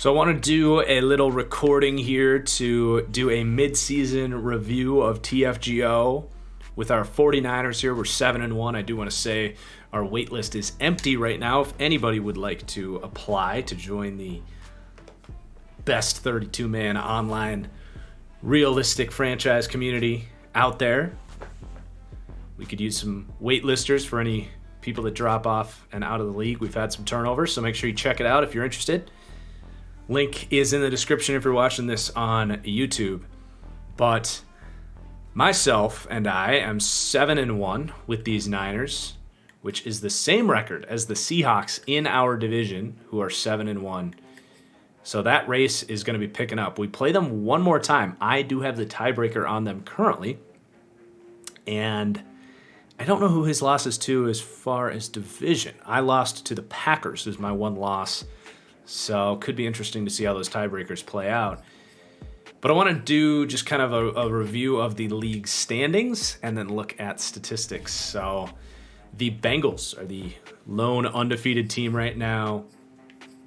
So I want to do a little recording here to do a mid-season review of TFGO with our 49ers here. We're 7-1. I do want to say our wait list is empty right now. If anybody would like to apply to join the best 32-man online realistic franchise community out there, we could use some wait listers for any people that drop off and out of the league. We've had some turnover, so make sure you check it out if you're interested. Link is in the description if you're watching this on YouTube. But myself and I am 7-1 with these Niners, which is the same record as the Seahawks in our division, who are 7-1. So that race is going to be picking up. We play them one more time. I do have the tiebreaker on them currently. And I don't know who his loss is to as far as division. I lost to the Packers is my one loss. So could be interesting to see how those tiebreakers play out. But I want to do just kind of a review of the league standings and then look at statistics. So the Bengals are the lone undefeated team right now.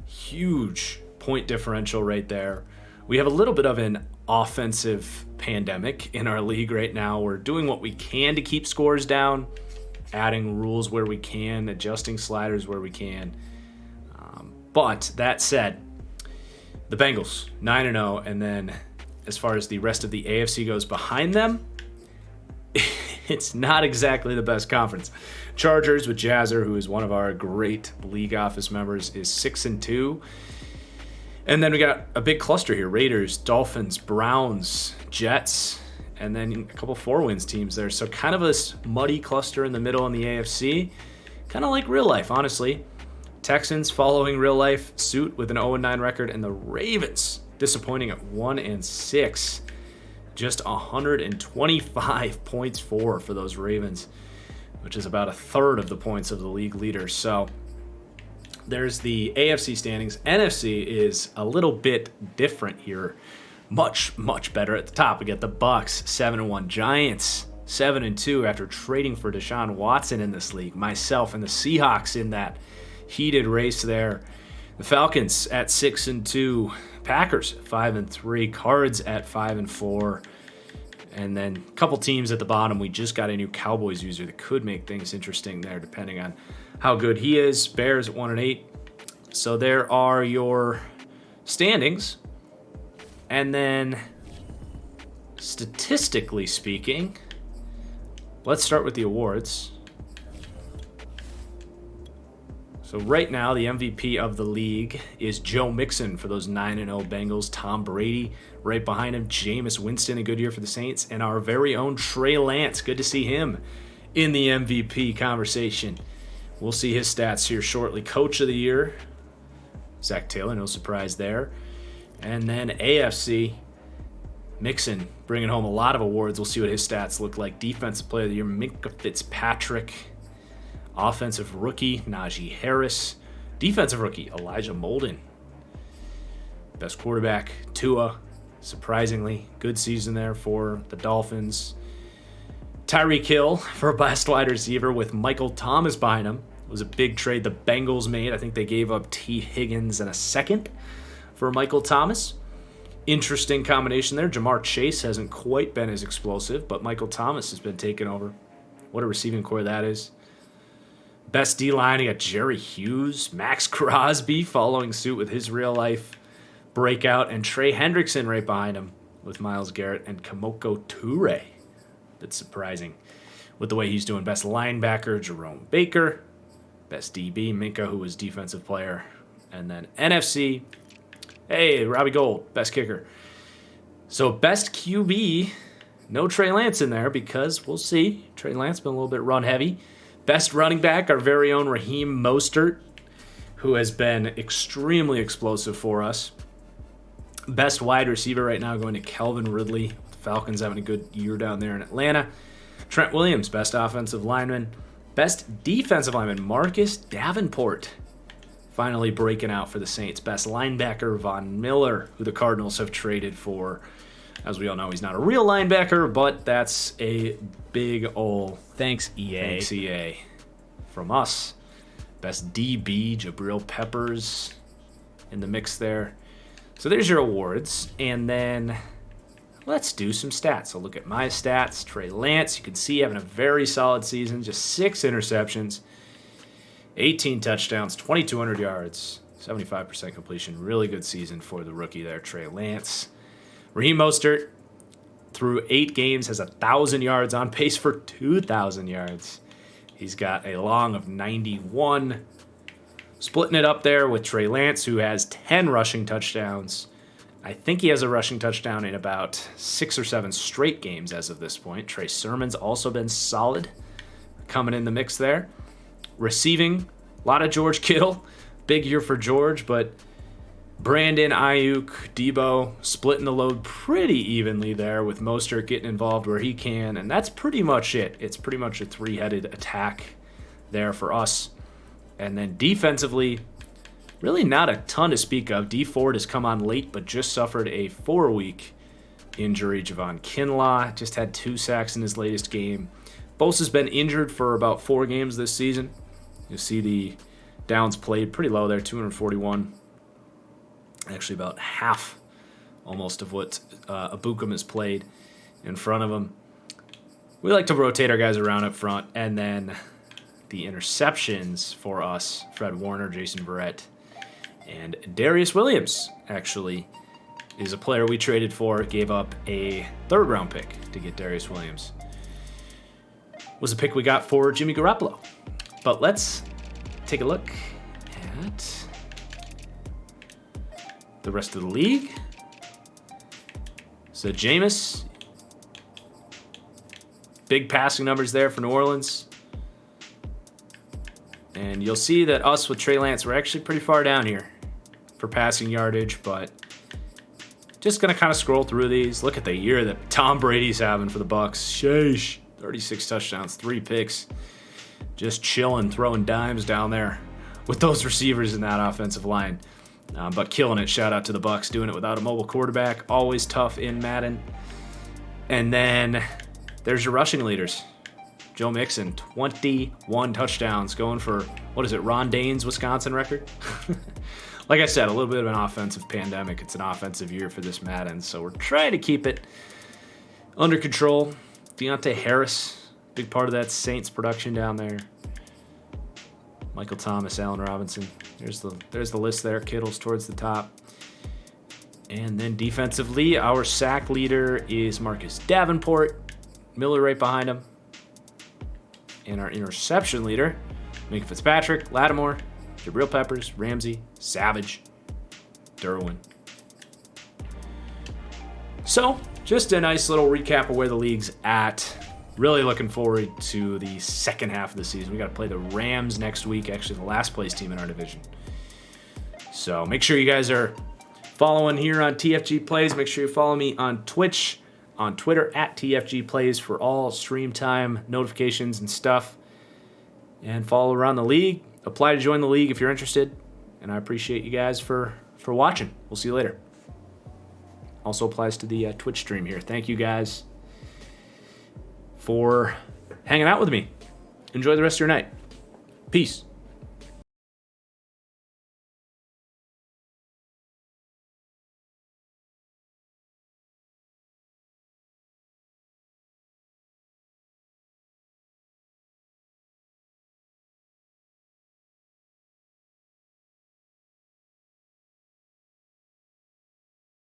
Huge point differential right there. We have a little bit of an offensive pandemic in our league right now. We're doing what we can to keep scores down, adding rules where we can, adjusting sliders where we can. But that said, the Bengals, 9-0, and then as far as the rest of the AFC goes behind them, it's not exactly the best conference. Chargers with Jazzer, who is one of our great league office members, is 6-2. And then we got a big cluster here. Raiders, Dolphins, Browns, Jets, and then a couple 4-wins teams there. So kind of a muddy cluster in the middle in the AFC. Kind of like real life, honestly. Texans following real life suit with an 0-9 record, and the Ravens disappointing at 1-6. Just 125 points for those Ravens, which is about a third of the points of the league leader. So there's the AFC standings. NFC is a little bit different here. Much better at the top. We got the Bucks, 7-1. Giants, 7-2 after trading for Deshaun Watson in this league. Myself and the Seahawks in that heated race there. The Falcons at 6-2, Packers at 5-3, Cards at 5-4, and then a couple teams at the bottom. We just got a new Cowboys user that could make things interesting there, depending on how good he is. Bears at 1-8. So there are your standings, and then statistically speaking, let's start with the awards. So right now, the MVP of the league is Joe Mixon for those 9-0 Bengals. Tom Brady right behind him. Jameis Winston, a good year for the Saints. And our very own Trey Lance. Good to see him in the MVP conversation. We'll see his stats here shortly. Coach of the year, Zach Taylor, no surprise there. And then AFC, Mixon bringing home a lot of awards. We'll see what his stats look like. Defensive player of the year, Minkah Fitzpatrick. Offensive rookie, Najee Harris. Defensive rookie, Elijah Molden. Best quarterback, Tua. Surprisingly, good season there for the Dolphins. Tyreek Hill for best wide receiver with Michael Thomas behind him. It was a big trade the Bengals made. I think they gave up T. Higgins and a second for Michael Thomas. Interesting combination there. Jamar Chase hasn't quite been as explosive, but Michael Thomas has been taking over. What a receiving core that is. Best D-line, you got Jerry Hughes, Max Crosby following suit with his real-life breakout, and Trey Hendrickson right behind him with Myles Garrett and Kamoko Toure. That's surprising with the way he's doing. Best linebacker, Jerome Baker. Best DB, Minkah, who was defensive player. And then NFC, hey, Robbie Gould, best kicker. So best QB, no Trey Lance in there because we'll see. Trey Lance been a little bit run-heavy. Best running back, our very own Raheem Mostert, who has been extremely explosive for us. Best wide receiver right now going to Calvin Ridley. The Falcons having a good year down there in Atlanta. Trent Williams, best offensive lineman. Best defensive lineman, Marcus Davenport, finally breaking out for the Saints. Best linebacker, Von Miller, who the Cardinals have traded for. As we all know, he's not a real linebacker, but that's a big ol' thanks, EA. Thanks, EA. From us. Best DB, Jabril Peppers in the mix there. So there's your awards, and then let's do some stats. So look at my stats. Trey Lance, you can see having a very solid season, just 6 interceptions, 18 touchdowns, 2,200 yards, 75% completion. Really good season for the rookie there, Trey Lance. Raheem Mostert, through 8 games, has 1,000 yards, on pace for 2,000 yards. He's got a long of 91. Splitting it up there with Trey Lance, who has 10 rushing touchdowns. I think he has a rushing touchdown in about 6 or 7 straight games as of this point. Trey Sermon's also been solid, coming in the mix there. Receiving, a lot of George Kittle. Big year for George, but Brandon, Ayuk, Debo splitting the load pretty evenly there, with Mostert getting involved where he can, and that's pretty much it. It's pretty much a 3-headed attack there for us. And then defensively, really not a ton to speak of. D Ford has come on late, but just suffered a 4-week injury. Javon Kinlaw just had 2 sacks in his latest game. Bosa's been injured for about 4 games this season. You see the downs played pretty low there, 241. Actually about half almost of what Abukum has played in front of him. We like to rotate our guys around up front, and then the interceptions for us, Fred Warner, Jason Verrett, and Darius Williams actually is a player we traded for, gave up a 3rd-round pick to get Darius Williams. Was a pick we got for Jimmy Garoppolo. But let's take a look at the rest of the league. So Jameis, big passing numbers there for New Orleans. And you'll see that us with Trey Lance, we're actually pretty far down here for passing yardage, but just going to kind of scroll through these. Look at the year that Tom Brady's having for the Bucs. Sheesh. 36 touchdowns, 3 picks. Just chilling, throwing dimes down there with those receivers in that offensive line. But killing it. Shout out to the Bucs, doing it without a mobile quarterback. Always tough in Madden. And then there's your rushing leaders. Joe Mixon, 21 touchdowns, going for, what is it, Ron Dane's Wisconsin record? Like I said, a little bit of an offensive pandemic. It's an offensive year for this Madden, so we're trying to keep it under control. Deontay Harris, big part of that Saints production down there. Michael Thomas, Allen Robinson. There's the list there. Kittle's towards the top. And then defensively, our sack leader is Marcus Davenport. Miller right behind him. And our interception leader, Minka Fitzpatrick, Lattimore, Jabril Peppers, Ramsey, Savage, Derwin. So, just a nice little recap of where the league's at. Really looking forward to the second half of the season. We got to play the Rams next week, actually the last place team in our division. So make sure you guys are following here on TFG Plays. Make sure you follow me on Twitch, on Twitter at TFG Plays for all stream time notifications and stuff. And follow around the league. Apply to join the league if you're interested. And I appreciate you guys for watching. We'll see you later. Also applies to the Twitch stream here. Thank you guys for hanging out with me. Enjoy the rest of your night. Peace.